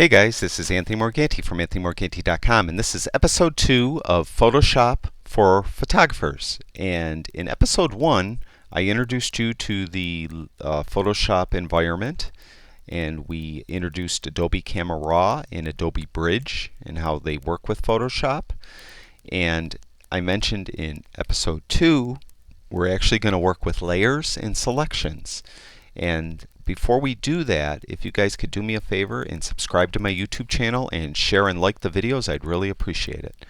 Hey guys, this is Anthony Morganti from anthonymorganti.com, and this is episode 2 of Photoshop for photographers. And in episode 1, I introduced you to the Photoshop environment, and we introduced Adobe Camera Raw and Adobe Bridge and how they work with Photoshop. And I mentioned in episode 2, we're actually going to work with layers and selections. And before we do that, if you guys could do me a favor and subscribe to my YouTube channel and share and like the videos, I'd really appreciate it.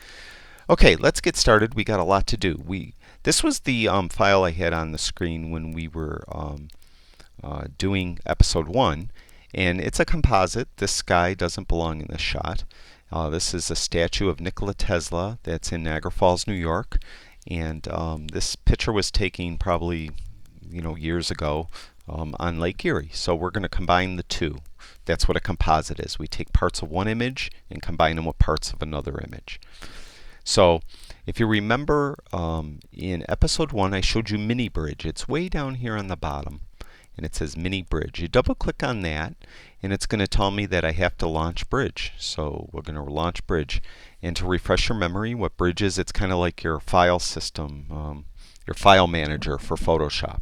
Okay, let's get started. We got a lot to do. This was the file I had on the screen when we were doing episode 1, and it's a composite. This sky doesn't belong in this shot. This is a statue of Nikola Tesla that's in Niagara Falls, New York, and this picture was taken probably years ago on Lake Erie. So we're going to combine the two. That's what a composite is. We take parts of one image and combine them with parts of another image. So if you remember, in episode 1 I showed you Mini Bridge. It's way down here on the bottom, and it says Mini Bridge. You double click on that, and it's going to tell me that I have to launch Bridge. So we're going to launch Bridge. And to refresh your memory, what Bridge is, it's kind of like your file system, your file manager for Photoshop.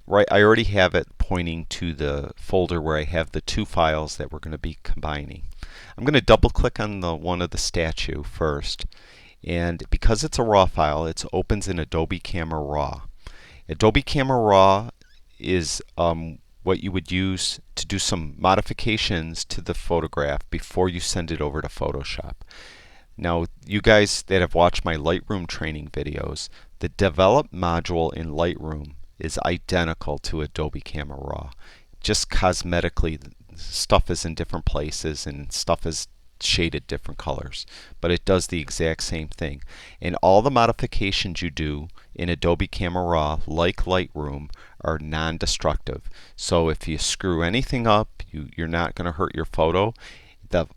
Right, I already have it pointing to the folder where I have the two files that we're going to be combining. I'm going to double click on the one of the statue first, and because it's a raw file, it opens in Adobe Camera Raw. Adobe Camera Raw is what you would use to do some modifications to the photograph before you send it over to Photoshop. Now, you guys that have watched my Lightroom training videos, the Develop module in Lightroom is identical to Adobe Camera Raw. Just cosmetically, stuff is in different places and stuff is shaded different colors, but it does the exact same thing. And all the modifications you do in Adobe Camera Raw, like Lightroom, are non-destructive. So if you screw anything up, you're not going to hurt your photo.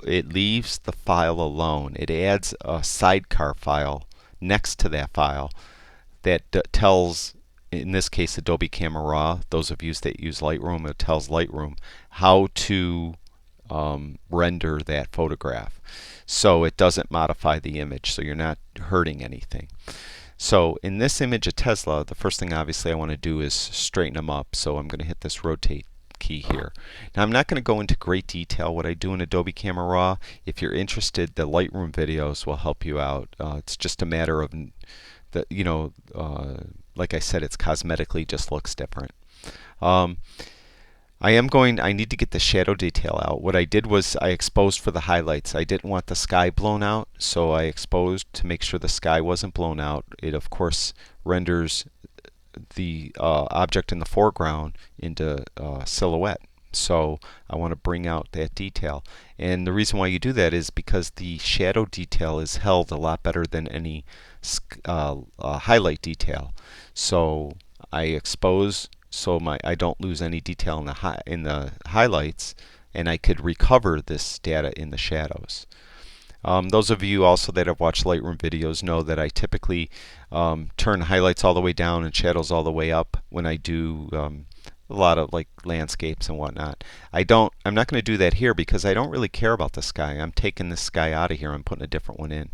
It leaves the file alone. It adds a sidecar file next to that file that tells, in this case, Adobe Camera Raw, those of you that use Lightroom, it tells Lightroom how to render that photograph. So it doesn't modify the image, so you're not hurting anything. So in this image of Tesla, the first thing obviously I want to do is straighten them up. So I'm going to hit this rotate key here. Now I'm not going to go into great detail what I do in Adobe Camera Raw. If you're interested, the Lightroom videos will help you out. It's just a matter of like I said, it's cosmetically just looks different. I need to get the shadow detail out. What I did was I exposed for the highlights. I didn't want the sky blown out, so I exposed to make sure the sky wasn't blown out. It of course renders the object in the foreground into silhouette. So I want to bring out that detail. And the reason why you do that is because the shadow detail is held a lot better than any highlight detail. So I expose so I don't lose any detail in the highlights, and I could recover this data in the shadows. Those of you also that have watched Lightroom videos know that I typically turn highlights all the way down and shadows all the way up when I do a lot of like landscapes and whatnot. I'm not going to do that here because I don't really care about the sky. I'm taking this sky out of here. I'm putting a different one in.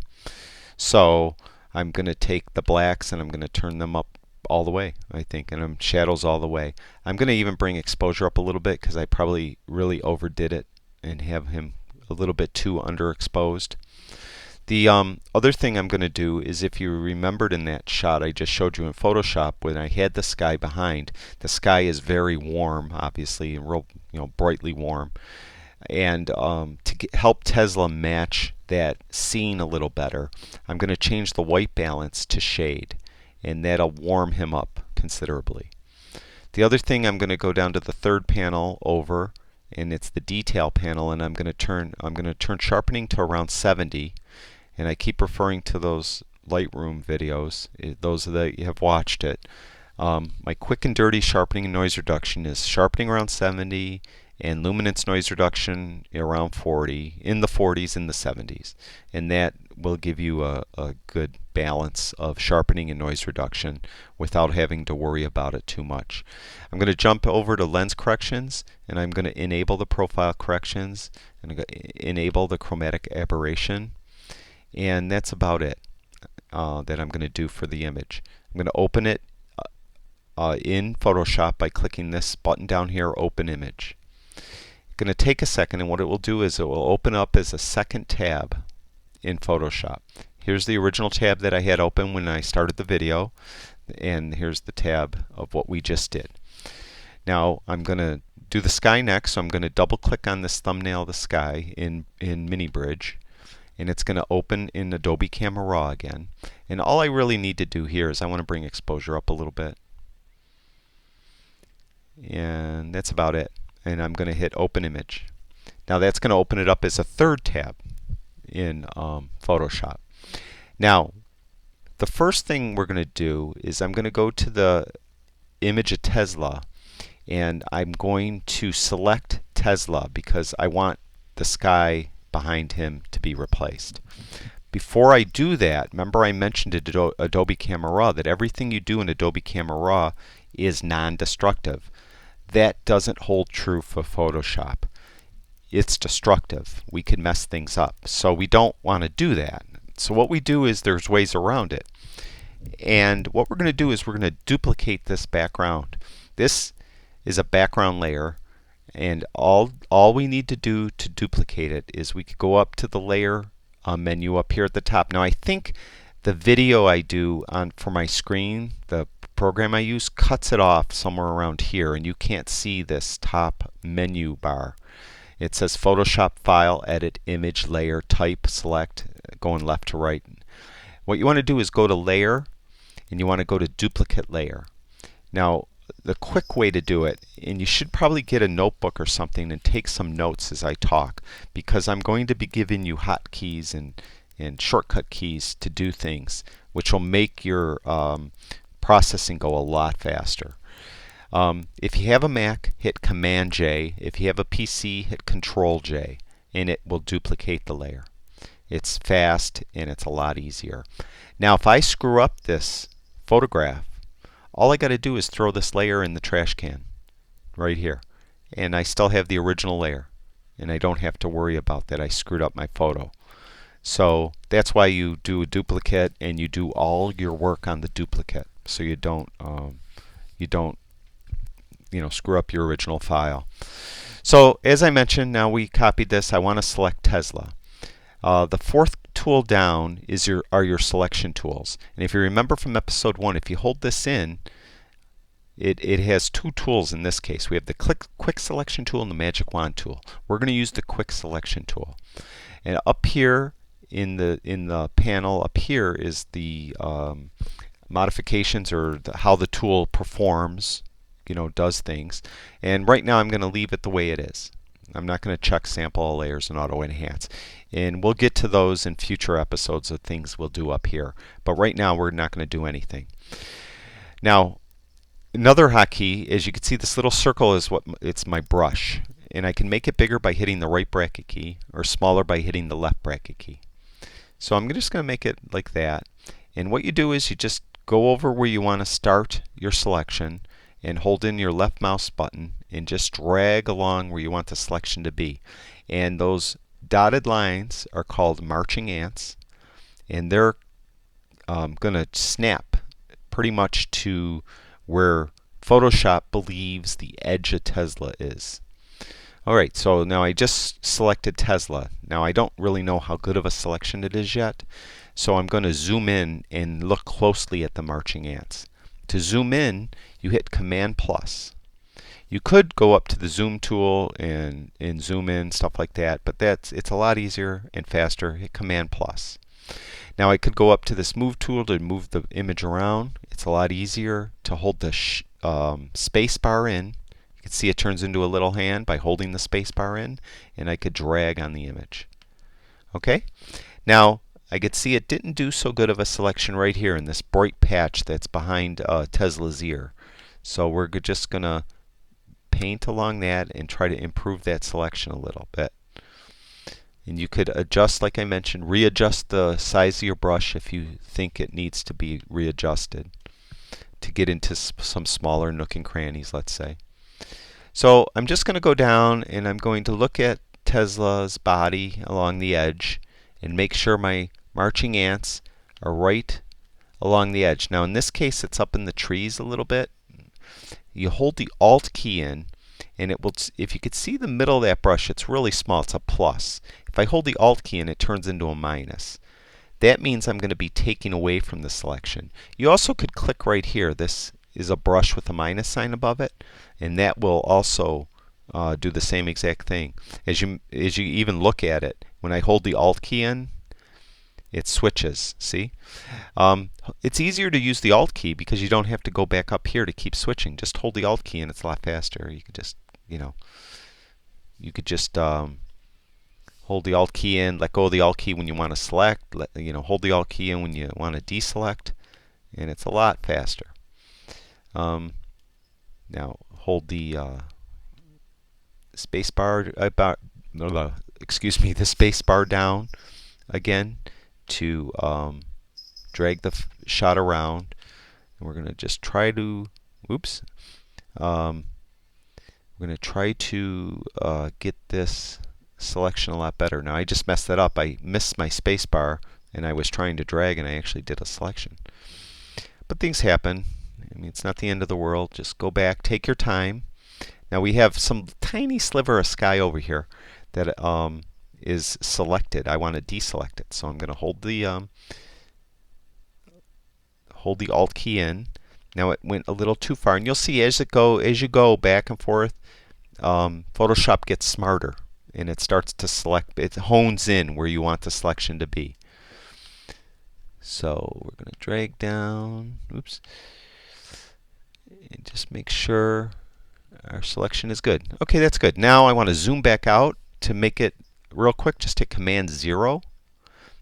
So I'm going to take the blacks and I'm going to turn them up all the way, I think, and shadows all the way. I'm going to even bring exposure up a little bit because I probably really overdid it and have him a little bit too underexposed. The other thing I'm going to do is, if you remembered in that shot I just showed you in Photoshop when I had the sky behind, the sky is very warm, obviously, and real, brightly warm. And to help Tesla match that scene a little better, I'm going to change the white balance to shade, and that'll warm him up considerably. The other thing, I'm going to go down to the third panel over, and it's the detail panel, and I'm going to turn sharpening to around 70. And I keep referring to those Lightroom videos, those that have watched it. My quick and dirty sharpening and noise reduction is sharpening around 70 and luminance noise reduction around 40, in the 40s, in the 70s. And that will give you a good balance of sharpening and noise reduction without having to worry about it too much. I'm going to jump over to lens corrections, and I'm going to enable the profile corrections, and I'm going to enable the chromatic aberration, and that's about it that I'm going to do for the image. I'm going to open it in Photoshop by clicking this button down here, Open Image. It's going to take a second, and what it will do is it will open up as a second tab in Photoshop. Here's the original tab that I had open when I started the video, and here's the tab of what we just did. Now I'm going to do the sky next, so I'm going to double click on this thumbnail of the sky in Mini Bridge, and it's going to open in Adobe Camera Raw again. And all I really need to do here is I want to bring exposure up a little bit, and that's about it. And I'm going to hit Open Image. Now that's going to open it up as a third tab in Photoshop. Now the first thing we're going to do is I'm going to go to the image of Tesla, and I'm going to select Tesla because I want the sky behind him to be replaced. Before I do that, remember I mentioned in Adobe Camera Raw that everything you do in Adobe Camera Raw is non-destructive. That doesn't hold true for Photoshop. It's destructive. We could mess things up. So we don't want to do that. So what we do is there's ways around it. And what we're going to do is we're going to duplicate this background. This is a background layer, and all we need to do to duplicate it is we could go up to the layer menu up here at the top. Now I think the video I do for my screen, the program I use, cuts it off somewhere around here, and you can't see this top menu bar. It says Photoshop File, Edit, Image, Layer, Type, Select, going left to right. What you want to do is go to Layer, and you want to go to Duplicate Layer. Now the quick way to do it, and you should probably get a notebook or something and take some notes as I talk, because I'm going to be giving you hotkeys and shortcut keys to do things, which will make your processing go a lot faster. If you have a Mac, hit Command J. If you have a PC, hit Control J, and it will duplicate the layer. It's fast and it's a lot easier. Now if I screw up this photograph, all I got to do is throw this layer in the trash can right here, and I still have the original layer, and I don't have to worry about that I screwed up my photo. So that's why you do a duplicate, and you do all your work on the duplicate, so you don't screw up your original file. So as I mentioned, now we copied this. I want to select Tesla. The fourth tool down are your selection tools. And if you remember from episode 1, if you hold this in, it has two tools in this case. We have the quick selection tool and the magic wand tool. We're going to use the quick selection tool. And up here in the panel up here is the modifications, or how the tool performs, does things. And right now I'm going to leave it the way it is. I'm not going to check sample all layers and auto enhance. And we'll get to those in future episodes of things we'll do up here. But right now we're not going to do anything. Now another hotkey is, you can see this little circle is it's my brush. And I can make it bigger by hitting the right bracket key, or smaller by hitting the left bracket key. So I'm just going to make it like that. And what you do is you just go over where you want to start your selection and hold in your left mouse button and just drag along where you want the selection to be. And those dotted lines are called marching ants, and they're going to snap pretty much to where Photoshop believes the edge of Tesla is. Alright, so now I just selected Tesla. Now I don't really know how good of a selection it is yet, so I'm going to zoom in and look closely at the marching ants. To zoom in, you hit Command plus. You could go up to the zoom tool and zoom in, stuff like that, but it's a lot easier and faster. Hit Command plus. Now I could go up to this move tool to move the image around. It's a lot easier to hold the space bar in. You can see it turns into a little hand by holding the space bar in, and I could drag on the image. Okay? Now I could see it didn't do so good of a selection right here in this bright patch that's behind Tesla's ear. So we're just going to paint along that and try to improve that selection a little bit. And you could adjust, like I mentioned, readjust the size of your brush if you think it needs to be readjusted to get into some smaller nook and crannies, let's say. So I'm just going to go down and I'm going to look at Tesla's body along the edge and make sure my marching ants are right along the edge. Now in this case it's up in the trees a little bit. You hold the Alt key in and it will, if you could see the middle of that brush, it's really small, it's a plus. If I hold the Alt key in, it turns into a minus. That means I'm going to be taking away from the selection. You also could click right here. This is a brush with a minus sign above it, and that will also do the same exact thing. As you even look at it, when I hold the Alt key in, it switches. See? It's easier to use the Alt key because you don't have to go back up here to keep switching. Just hold the Alt key and it's a lot faster. You could just, hold the Alt key in, let go of the Alt key when you want to select, hold the Alt key in when you want to deselect, and it's a lot faster. Now hold the space bar the space bar down again to drag the shot around, and we're going to just try to we're going to try to get this selection a lot better. Now I just messed that up. I missed my space bar and I was trying to drag and I actually did a selection. But things happen. I mean, it's not the end of the world. Just go back, take your time. Now we have some tiny sliver of sky over here that is selected. I want to deselect it, so I'm going to hold the Alt key in. Now it went a little too far, and you'll see as you go back and forth, Photoshop gets smarter and it starts to select. It hones in where you want the selection to be. So we're going to drag down. And just make sure our selection is good. Okay, that's good. Now I want to zoom back out. To make it real quick, just hit Command 0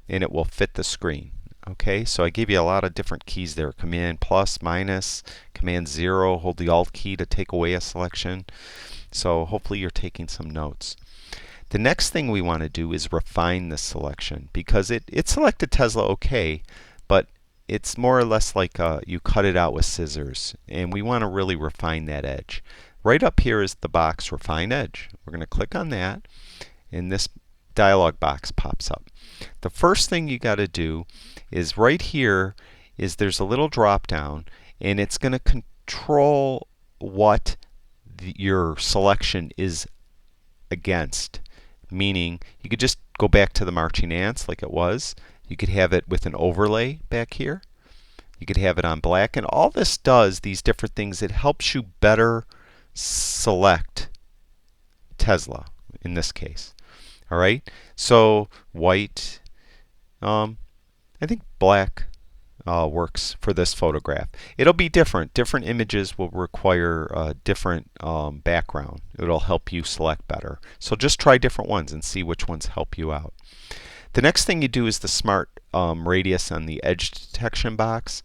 and it will fit the screen. Okay, so I gave you a lot of different keys there. Command plus, minus, Command 0, hold the Alt key to take away a selection. So hopefully you're taking some notes. The next thing we want to do is refine this selection, because it selected Tesla okay, but it's more or less like you cut it out with scissors, and we want to really refine that edge. Right up here is the box Refine Edge. We're going to click on that, and this dialog box pops up. The first thing you got to do is right here is there's a little drop down, and it's going to control what your selection is against. Meaning you could just go back to the marching ants like it was. You could have it with an overlay back here. You could have it on black, and all this does, these different things, it helps you better select Tesla in this case. All right, so white, I think black works for this photograph. It'll be different. Different images will require a different background. It'll help you select better. So just try different ones and see which ones help you out. The next thing you do is the smart radius on the edge detection box.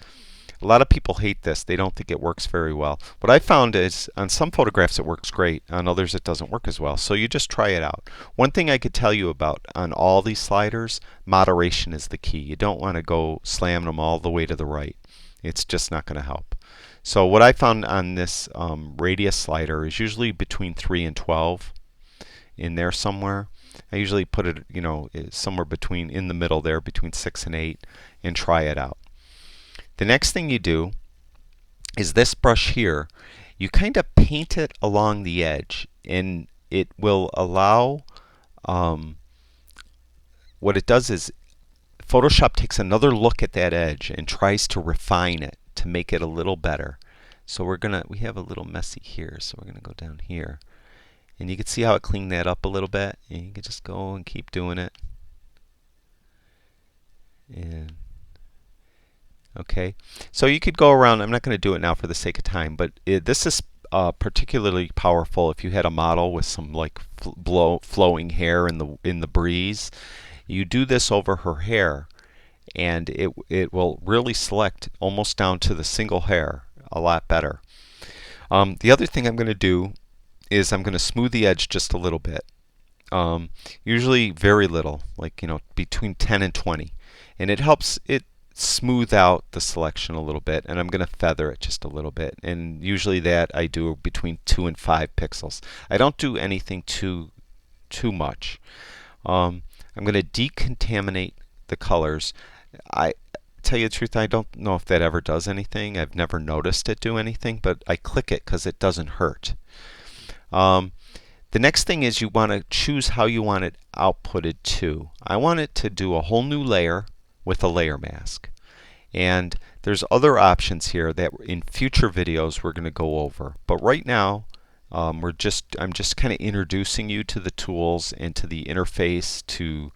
A lot of people hate this. They don't think it works very well. What I found is on some photographs it works great, on others it doesn't work as well. So you just try it out. One thing I could tell you about on all these sliders, moderation is the key. You don't want to go slamming them all the way to the right. It's just not going to help. So what I found on this radius slider is usually between 3 and 12 in there somewhere. I usually put it, somewhere between, in the middle there, between 6 and 8, and try it out. The next thing you do is this brush here. You kind of paint it along the edge, and it will allow, what it does is Photoshop takes another look at that edge and tries to refine it to make it a little better. So we have a little messy here, so we're gonna go down here. And you can see how it cleaned that up a little bit, and you can just go and keep doing it. And okay, so you could go around. I'm not going to do it now for the sake of time, but this is particularly powerful if you had a model with some like flowing hair in the breeze. You do this over her hair, and it will really select almost down to the single hair a lot better. The other thing I'm going to do is I'm going to smooth the edge just a little bit. Usually very little, like between 10 and 20, and it helps it smooth out the selection a little bit. And I'm going to feather it just a little bit, and usually that I do between 2 and 5 pixels. I don't do anything too much. I'm going to decontaminate the colors. I tell you the truth, I don't know if that ever does anything. I've never noticed it do anything, but I click it because it doesn't hurt. The next thing is you want to choose how you want it outputted to. I want it to do a whole new layer with a layer mask. And there's other options here that in future videos we're going to go over. But right now, I'm just kind of introducing you to the tools and to the interface to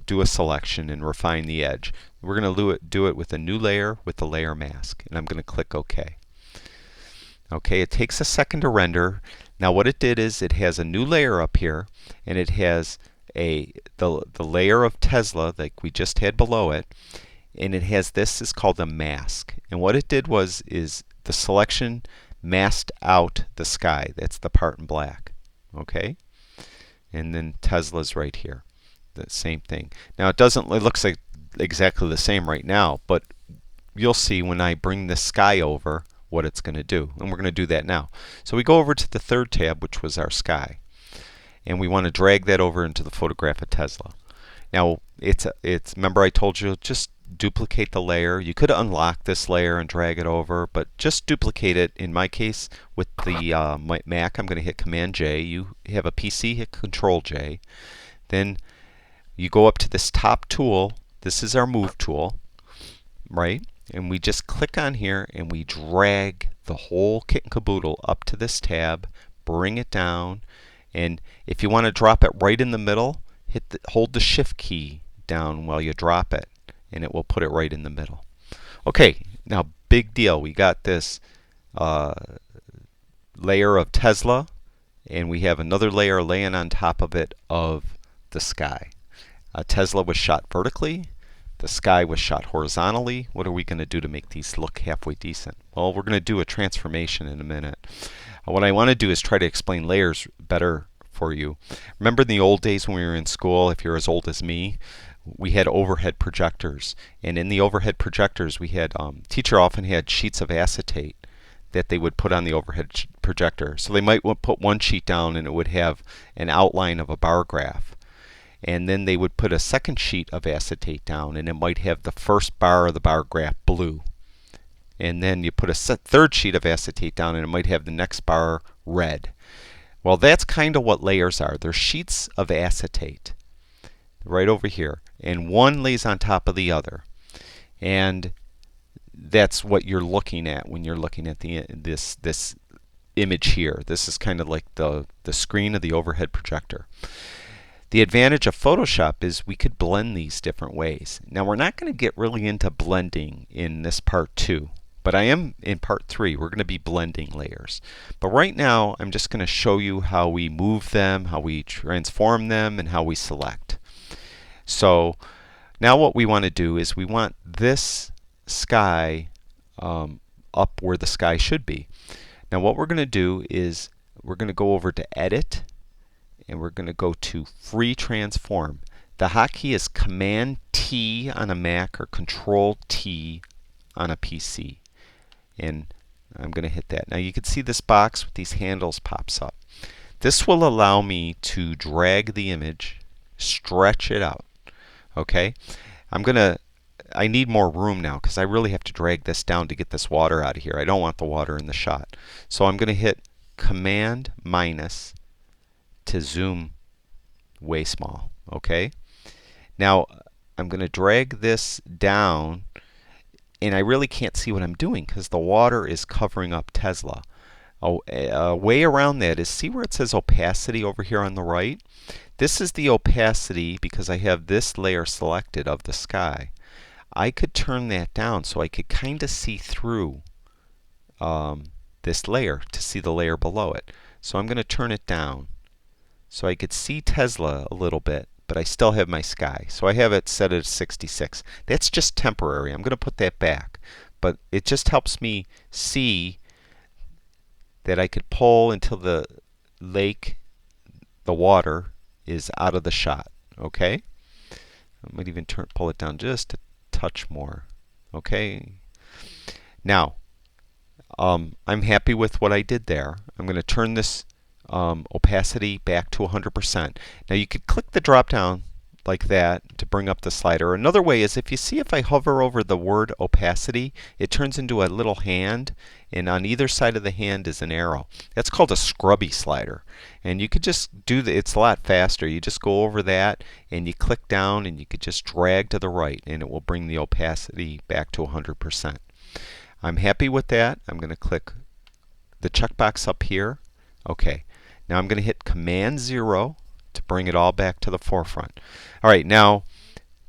do a selection and refine the edge. We're going to do it with a new layer with the layer mask, and I'm going to click OK. Okay, it takes a second to render. Now what it did is it has a new layer up here, and it has the layer of Tesla like we just had below it, and it has this is called a mask. And what it did is the selection masked out the sky. That's the part in black. Okay, and then Tesla's right here. The same thing. Now it looks like exactly the same right now, but you'll see when I bring this sky over what it's going to do, and we're going to do that now. So we go over to the third tab, which was our sky, and we want to drag that over into the photograph of Tesla. Now it's remember I told you just duplicate the layer. You could unlock this layer and drag it over, but just duplicate it. In my case with the Mac, I'm going to hit Command J. You have a PC, hit Control J. Then you go up to this top tool. This is our move tool, right? And we just click on here and we drag the whole kit and caboodle up to this tab, bring it down, and if you want to drop it right in the middle, hold the Shift key down while you drop it, and it will put it right in the middle. Okay, now big deal. We got this layer of Tesla, and we have another layer laying on top of it of the sky. Tesla was shot vertically. The sky was shot horizontally. What are we going to do to make these look halfway decent? Well, we're going to do a transformation in a minute. What I want to do is try to explain layers better for you. Remember in the old days when we were in school, if you're as old as me, we had overhead projectors. And in the overhead projectors, we had teacher often had sheets of acetate that they would put on the overhead projector. So they might put one sheet down and it would have an outline of a bar graph. And then they would put a second sheet of acetate down, and it might have the first bar of the bar graph blue. And then you put a third sheet of acetate down, and it might have the next bar red. Well, that's kind of what layers are. They're sheets of acetate right over here, and one lays on top of the other. And that's what you're looking at when you're looking at this image here. This is kind of like the screen of the overhead projector. The advantage of Photoshop is we could blend these different ways. Now we're not going to get really into blending in this part 2, but I am in part 3. We're going to be blending layers. But right now I'm just going to show you how we move them, how we transform them, and how we select. So now what we want to do is we want this sky up where the sky should be. Now what we're going to do is we're going to go over to Edit, and we're going to go to Free Transform. The hotkey is Command T on a Mac or Control T on a PC. And I'm going to hit that. Now you can see this box with these handles pops up. This will allow me to drag the image, stretch it out. Okay? I need more room now because I really have to drag this down to get this water out of here. I don't want the water in the shot. So I'm going to hit Command minus to zoom way small. Okay? Now I'm going to drag this down, and I really can't see what I'm doing because the water is covering up Tesla. A way around that is, see where it says opacity over here on the right? This is the opacity because I have this layer selected of the sky. I could turn that down so I could kind of see through this layer to see the layer below it. So I'm going to turn it down so I could see Tesla a little bit, but I still have my sky. So I have it set at 66. That's just temporary. I'm going to put that back. But it just helps me see that I could pull until the lake, the water, is out of the shot. Okay? I might even pull it down just a touch more. Okay? Now, I'm happy with what I did there. I'm going to turn this opacity back to 100%. Now you could click the drop down like that to bring up the slider. Another way is if I hover over the word opacity, it turns into a little hand, and on either side of the hand is an arrow. That's called a scrubby slider. And you could just do it's a lot faster. You just go over that and you click down and you could just drag to the right and it will bring the opacity back to 100%. I'm happy with that. I'm going to click the checkbox up here. Okay. Now I'm going to hit Command 0 to bring it all back to the forefront. All right, now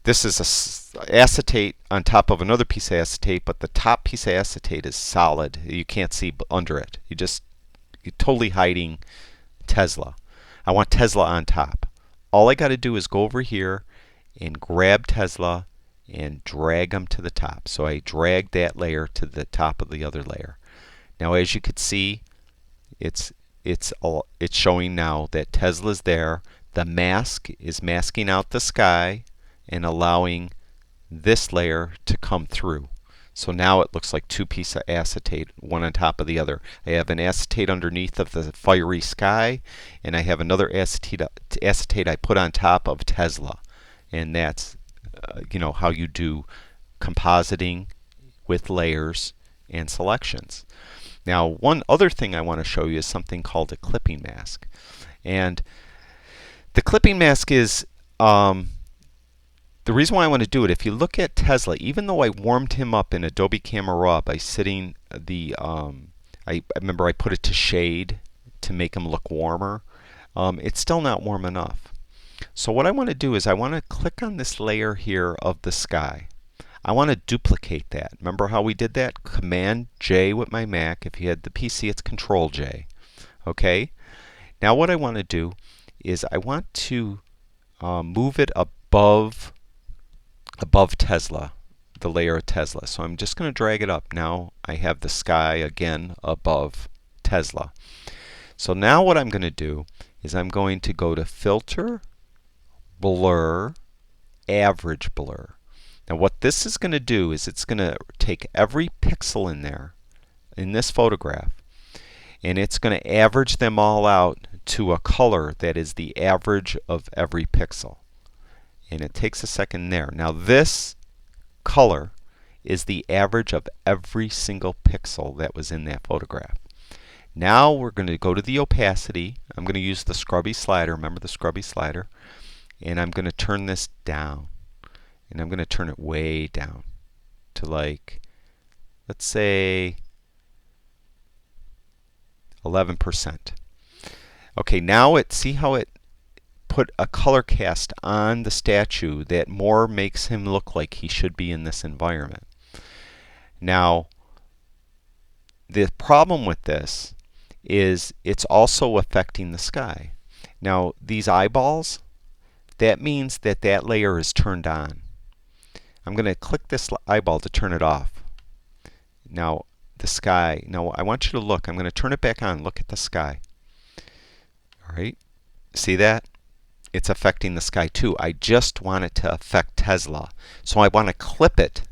this is acetate on top of another piece of acetate, but the top piece of acetate is solid. You can't see under it. You're totally hiding Tesla. I want Tesla on top. All I got to do is go over here and grab Tesla and drag them to the top. So I drag that layer to the top of the other layer. Now as you can see, it's showing now that Tesla's there. The mask is masking out the sky and allowing this layer to come through. So now it looks like two pieces of acetate, one on top of the other. I have an acetate underneath of the fiery sky, and I have another acetate I put on top of Tesla. And that's how you do compositing with layers and selections. Now, one other thing I want to show you is something called a clipping mask. And the clipping mask is the reason why I want to do it. If you look at Tesla, even though I warmed him up in Adobe Camera Raw by setting I remember I put it to shade to make him look warmer, it's still not warm enough. So what I want to do is I want to click on this layer here of the sky. I want to duplicate that. Remember how we did that? Command J with my Mac. If you had the PC, it's Control J. Okay? Now what I want to do is I want to move it above Tesla, the layer of Tesla. So I'm just going to drag it up. Now I have the sky again above Tesla. So now what I'm going to do is I'm going to go to Filter, Blur, Average Blur. Now what this is going to do is it's going to take every pixel in there, in this photograph, and it's going to average them all out to a color that is the average of every pixel. And it takes a second there. Now this color is the average of every single pixel that was in that photograph. Now we're going to go to the opacity. I'm going to use the scrubby slider. Remember the scrubby slider? And I'm going to turn this down. And I'm going to turn it way down to let's say 11%. Okay, now see how it put a color cast on the statue that more makes him look like he should be in this environment. Now, the problem with this is it's also affecting the sky. Now, these eyeballs, that means that layer is turned on. I'm going to click this eyeball to turn it off. Now, the sky. Now, I want you to look. I'm going to turn it back on. Look at the sky. All right. See that? It's affecting the sky too. I just want it to affect Tesla. So I want to clip it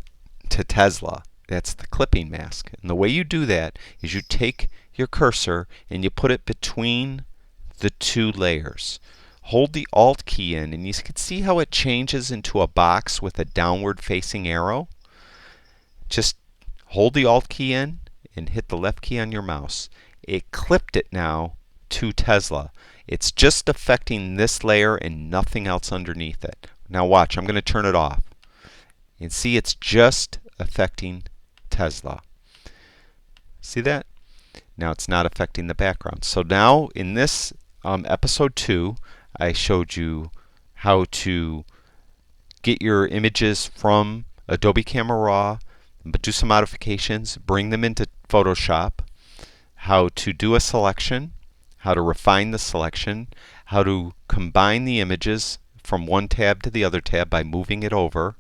to Tesla. That's the clipping mask. And the way you do that is you take your cursor and you put it between the two layers. Hold the Alt key in, and you can see how it changes into a box with a downward facing arrow. Just hold the Alt key in and hit the left key on your mouse. It clipped it now to Tesla. It's just affecting this layer and nothing else underneath it. Now watch, I'm going to turn it off. And see, it's just affecting Tesla. See that? Now it's not affecting the background. So now in this episode 2, I showed you how to get your images from Adobe Camera Raw, but do some modifications, bring them into Photoshop, how to do a selection, how to refine the selection, how to combine the images from one tab to the other tab by moving it over,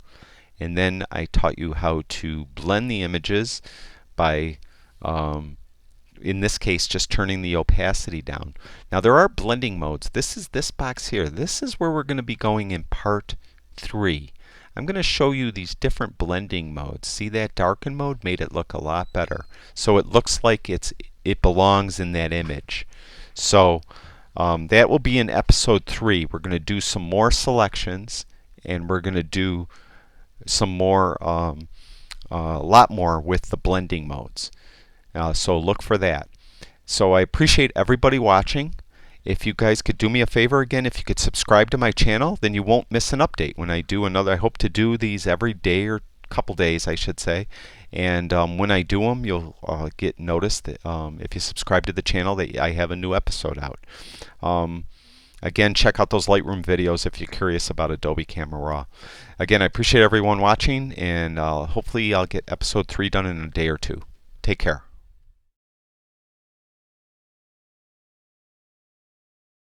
and then I taught you how to blend the images by in this case, just turning the opacity down. Now there are blending modes. This is this box here. This is where we're going to be going in part 3. I'm going to show you these different blending modes. See, that darken mode made it look a lot better. So it looks like it belongs in that image. So that will be in episode 3. We're going to do some more selections, and we're going to do some more, a lot more with the blending modes. So look for that. So I appreciate everybody watching. If you guys could do me a favor again, if you could subscribe to my channel, then you won't miss an update when I do another. I hope to do these every day or couple days, I should say. And when I do them, you'll get noticed that, if you subscribe to the channel, that I have a new episode out. Again, check out those Lightroom videos if you're curious about Adobe Camera Raw. Again, I appreciate everyone watching, and hopefully I'll get episode 3 done in a day or two. Take care.